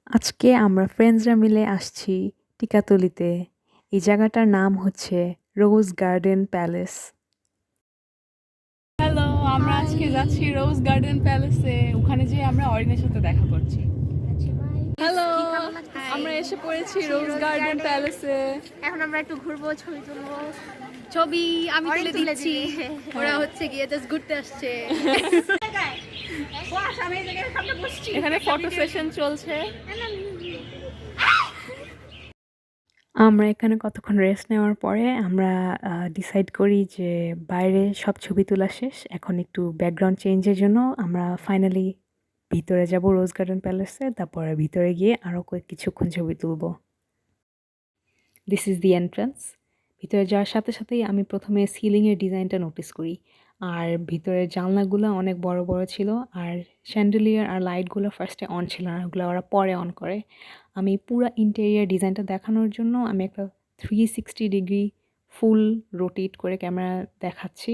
আজকে আমরা ফ্রেন্ডসরা মিলে আসছি টিকাতলিতে। এই জায়গাটার নাম হচ্ছে রোজ গার্ডেন প্যালেস। হ্যালো, আমরা আজকে যাচ্ছি রোজ গার্ডেন প্যালেসে। ওখানে যেয়ে আমরা অরিনের সাথে দেখা করছি। হ্যালো, আমরা এসে পড়েছি রোজ গার্ডেন প্যালেসে। এখন আমরা একটু ঘুরবো, ছবি তুলবো। ছবি আমি তুলে দিচ্ছি, ওরা হচ্ছে গিয়ে জাস্ট ঘুরতে আসছে। এখানে ফটো সেশন চলছে। আমরা এখানে কতক্ষণ রেস্ট নেওয়ার পরে আমরা ডিসাইড করি যে বাইরে সব ছবি তোলা শেষ, এখন একটু ব্যাকগ্রাউন্ড চেঞ্জের জন্য আমরা ফাইনালি ভিতরে যাব রোজ গার্ডেন প্যালেসে। তারপরে ভিতরে গিয়ে আরও কিছুক্ষণ ছবি তুলব। This is the entrance. ভিতরে যাওয়ার সাথে সাথেই আমি প্রথমে সিলিংয়ের ডিজাইনটা নোটিস করি, আর ভিতরের জানলাগুলো অনেক বড় বড় ছিল, আর শ্যান্ডেলিয়ার আর লাইটগুলো ফার্স্টে অন ছিল না, ওগুলো ওরা পরে অন করে। আমি পুরো ইন্টেরিয়ার ডিজাইনটা দেখানোর জন্য আমি একটা 360 ডিগ্রি ফুল রোটেট করে ক্যামেরা দেখাচ্ছি,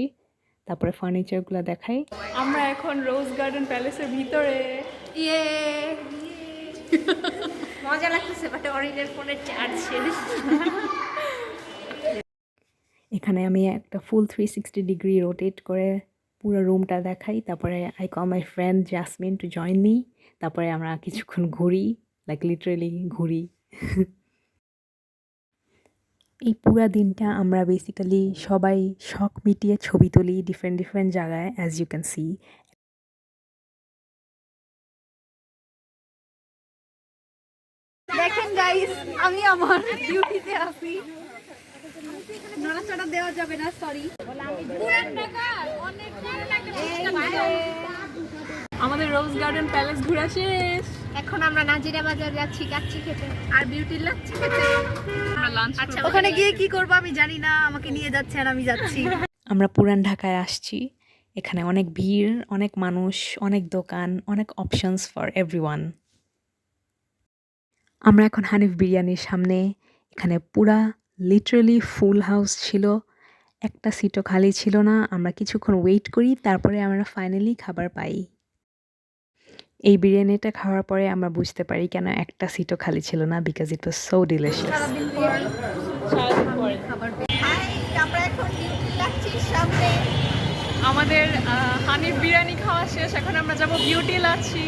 তারপরে ফার্নিচারগুলো দেখাই। আমরা এখন রোজ গার্ডেন প্যালেসের ভিতরে। ইয়ে মজা লাগতেছে, বাট অরিজিনাল ফোনের চার্জ শেষ। এখানে আমি একটা ফুল 360 ডিগ্রি রোটেট করে পুরো রুমটা দেখাই, তারপরে I call my friend jasmine to join me. তারপরে আমরা কিছুক্ষণ ঘুরি, লাইক লিটারেলি ঘুরি। এই পুরা দিনটা আমরা বেসিক্যালি সবাই শখ মিটিয়ে ছবি তুলি ডিফারেন্ট ডিফারেন্ট জায়গায়, অ্যাজ ইউ ক্যান সি। দেখেন গাইস, আমি আমার ডিউটিতে আছি। নড়াচড়া দেওয়া যাবে না, সরি। আমাদের রোজ গার্ডেন প্যালেস ঘোরা শেষ। এখন আমরা নাজিরা বাজার যাচ্ছি কাচ্চি খেতে আর বিউটির লাচ্ছি খেতে। আমরা লাঞ্চ আচ্ছা, ওখানে গিয়ে কি করবো আমি জানি না, আমাকে নিয়ে যাচ্ছে আর আমি যাচ্ছি। আমরা পুরান ঢাকায় আসছি। এখানে অনেক ভিড়, অনেক মানুষ, অনেক দোকান, অনেক অপশনস ফর এভরিওয়ান। আমরা এখন হানিফ বিরিয়ানির সামনে। এখানে পুরা লিটারালি ফুল হাউস ছিল, একটা সিটও খালি ছিল না। আমরা কিছুক্ষণ ওয়েট করি, তারপরে আমরা ফাইনালি খাবার পাই। এই বিরিয়ানিটা খাওয়ার পরে আমরা বুঝতে পারি কেন একটা সিটও খালি ছিল না, because it was so delicious. আমরা এখন বিউটির লাচ্ছির সামনে। আমাদের হানিফ বিরিয়ানি খাওয়া শেষ, এখন আমরা যাব বিউটি লাচ্ছি।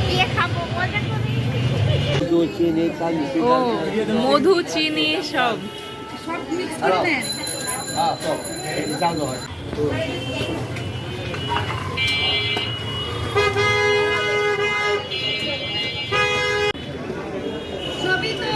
গিয়ে খাবো, মজা করি। ও মধু চিনি সব মিক্স করে নেন। ছবি তো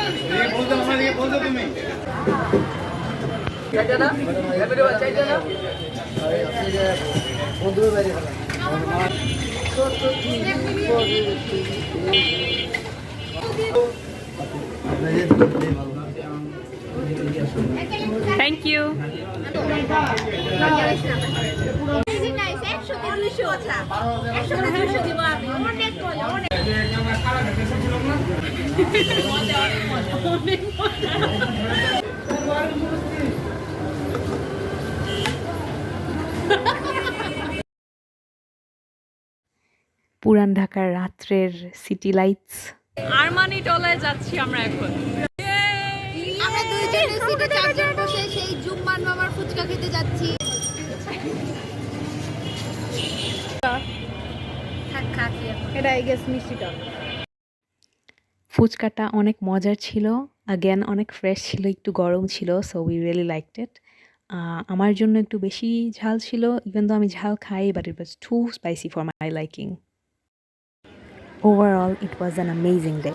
থ্যাংক ইউ। পুরান ঢাকার রাত্রের সিটি লাইটস। আরমানি টলায় যাচ্ছি আমরা এখন। আমরা দুইজনের সিটে চারজন বসে সেই জুম্মান মামার ফুচকা খেতে যাচ্ছি। এটা আই গেস মিষ্টিটা। ফুচকাটা অনেক মজার ছিল, আগেন অনেক ফ্রেশ ছিল, একটু গরম ছিল, সো উই রিয়েলি লাইকড ইট। আমার জন্য একটু বেশি ঝাল ছিল, ইভেন তো আমি ঝাল খাই, but it was too spicy for my liking. Overall it was an amazing day.